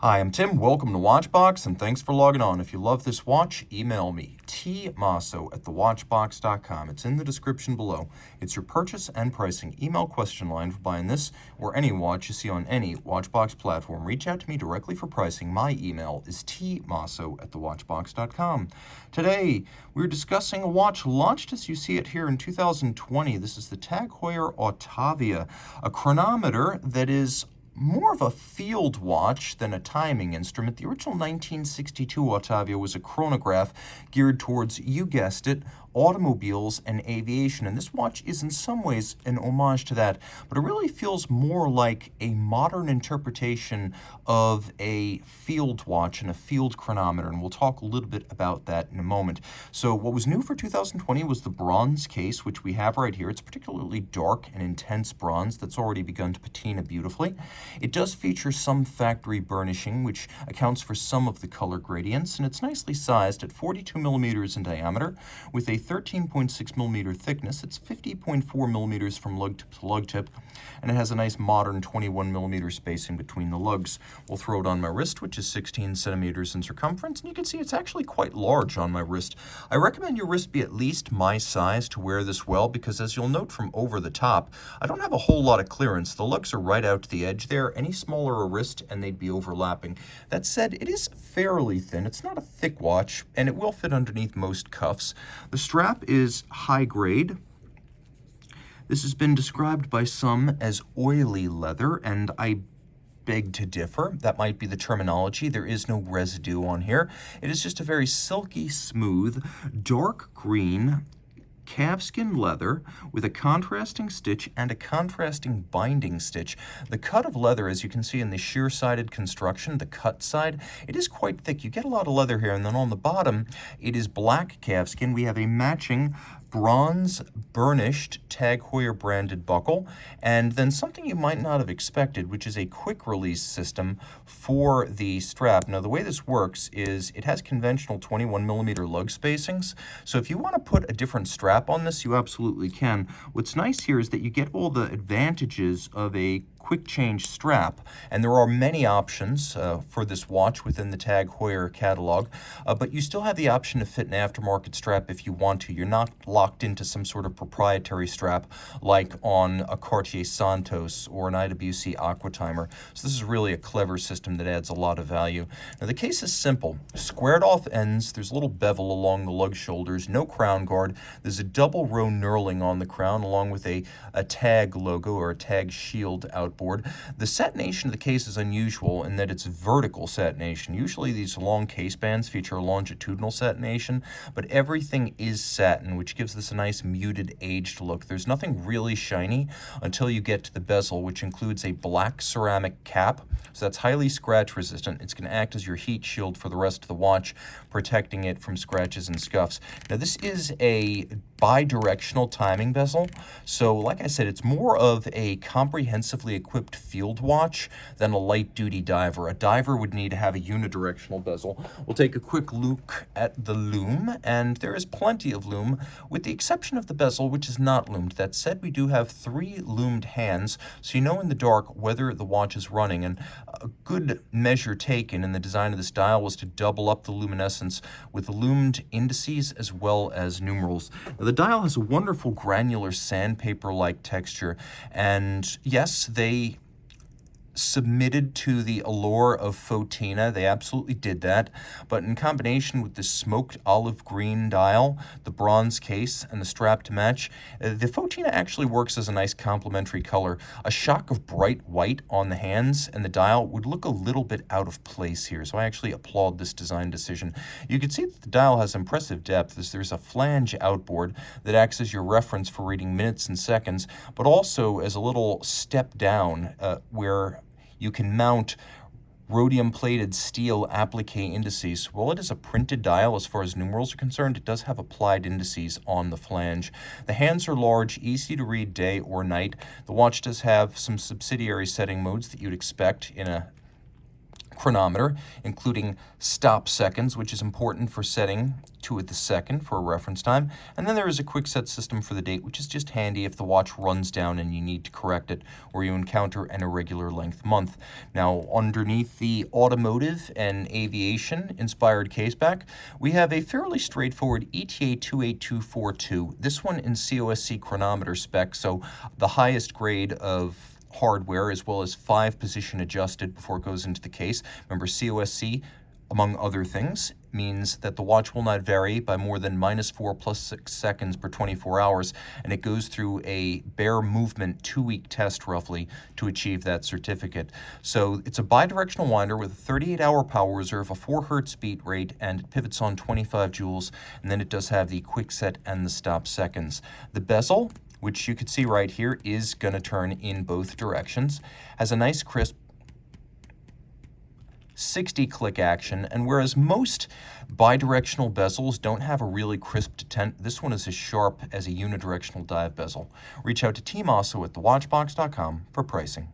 Hi, I'm Tim. Welcome to Watchbox, and thanks for logging on. If you love this watch, email me, tmosso@thewatchbox.com. It's in the description below. It's your purchase and pricing email question line for buying this or any watch you see on any Watchbox platform. Reach out to me directly for pricing. My email is tmosso@thewatchbox.com. Today, we're discussing a watch launched as you see it here in 2020. This is the TAG Heuer Autavia, a chronometer that is more of a field watch than a timing instrument. The original 1962 Autavia was a chronograph geared towards, you guessed it, automobiles and aviation. And this watch is in some ways an homage to that, but it really feels more like a modern interpretation of a field watch and a field chronometer. And we'll talk a little bit about that in a moment. So what was new for 2020 was the bronze case, which we have right here. It's particularly dark and intense bronze that's already begun to patina beautifully. It does feature some factory burnishing, which accounts for some of the color gradients, and it's nicely sized at 42 millimeters in diameter with a 13.6 millimeter thickness. It's 50.4 millimeters from lug tip to lug tip, and it has a nice modern 21 millimeter spacing between the lugs. We'll throw it on my wrist, which is 16 centimeters in circumference, and you can see it's actually quite large on my wrist. I recommend your wrist be at least my size to wear this well, because as you'll note from over the top, I don't have a whole lot of clearance. The lugs are right out to the edge there. Any smaller a wrist and they'd be overlapping. That said, it is fairly thin. It's not a thick watch, and it will fit underneath most cuffs. The strap is high grade. This has been described by some as oily leather, and I beg to differ. That might be the terminology. There is no residue on here. It is just a very silky smooth, dark green calfskin leather with a contrasting stitch and a contrasting binding stitch. The cut of leather, as you can see in the sheer-sided construction, the cut side, it is quite thick. You get a lot of leather here, and then on the bottom, it is black calfskin. We have a matching bronze burnished TAG Heuer branded buckle, and then something you might not have expected, which is a quick release system for the strap. Now the way this works is it has conventional 21 millimeter lug spacings, so if you want to put a different strap on this, you absolutely can. What's nice here is that you get all the advantages of a quick change strap, and there are many options for this watch within the TAG Heuer catalog, but you still have the option to fit an aftermarket strap if you want to. You're not locked into some sort of proprietary strap like on a Cartier Santos or an IWC Aqua Timer. So this is really a clever system that adds a lot of value. Now the case is simple. Squared off ends, there's a little bevel along the lug shoulders, no crown guard. There's a double row knurling on the crown along with a TAG logo or a TAG shield outboard. The satination of the case is unusual in that it's vertical satination. Usually these long case bands feature a longitudinal satination, but everything is satin, which gives this a nice muted aged look. There's nothing really shiny until you get to the bezel, which includes a black ceramic cap. So that's highly scratch resistant. It's going to act as your heat shield for the rest of the watch, protecting it from scratches and scuffs. Now this is a bi-directional timing bezel, so like I said, it's more of a comprehensively equipped field watch than a light-duty diver. A diver would need to have a unidirectional bezel. We'll take a quick look at the loom, and there is plenty of loom, with the exception of the bezel, which is not loomed. That said, we do have 3 loomed hands, so you know in the dark whether the watch is running, and a good measure taken in the design of this dial was to double up the luminescence with loomed indices as well as numerals. Now, the dial has a wonderful granular sandpaper-like texture, and yes, they submitted to the allure of Fotina. They absolutely did that, but in combination with the smoked olive green dial, the bronze case, and the strap to match, the Fotina actually works as a nice complementary color. A shock of bright white on the hands and the dial would look a little bit out of place here, so I actually applaud this design decision. You can see that the dial has impressive depth, as there's a flange outboard that acts as your reference for reading minutes and seconds, but also as a little step down where you can mount rhodium-plated steel applique indices. While it is a printed dial as far as numerals are concerned, it does have applied indices on the flange. The hands are large, easy to read day or night. The watch does have some subsidiary setting modes that you'd expect in a chronometer, including stop seconds, which is important for setting to the second for a reference time. And then there is a quick set system for the date, which is just handy if the watch runs down and you need to correct it or you encounter an irregular length month. Now, underneath the automotive and aviation inspired caseback, we have a fairly straightforward ETA 28242. This one in COSC chronometer spec, so the highest grade of hardware, as well as 5 position adjusted before it goes into the case. Remember, COSC, among other things, means that the watch will not vary by more than -4 + 6 seconds per 24 hours, and it goes through a bare movement 2-week test roughly to achieve that certificate. So it's a bidirectional winder with a 38-hour power reserve, a 4 Hz beat rate, and it pivots on 25 joules, and then it does have the quick set and the stop seconds. The bezel, which you can see right here, is going to turn in both directions, has a nice crisp 60-click action, and whereas most bidirectional bezels don't have a really crisp detent, this one is as sharp as a unidirectional dive bezel. Reach out to Team Mosso at thewatchbox.com for pricing.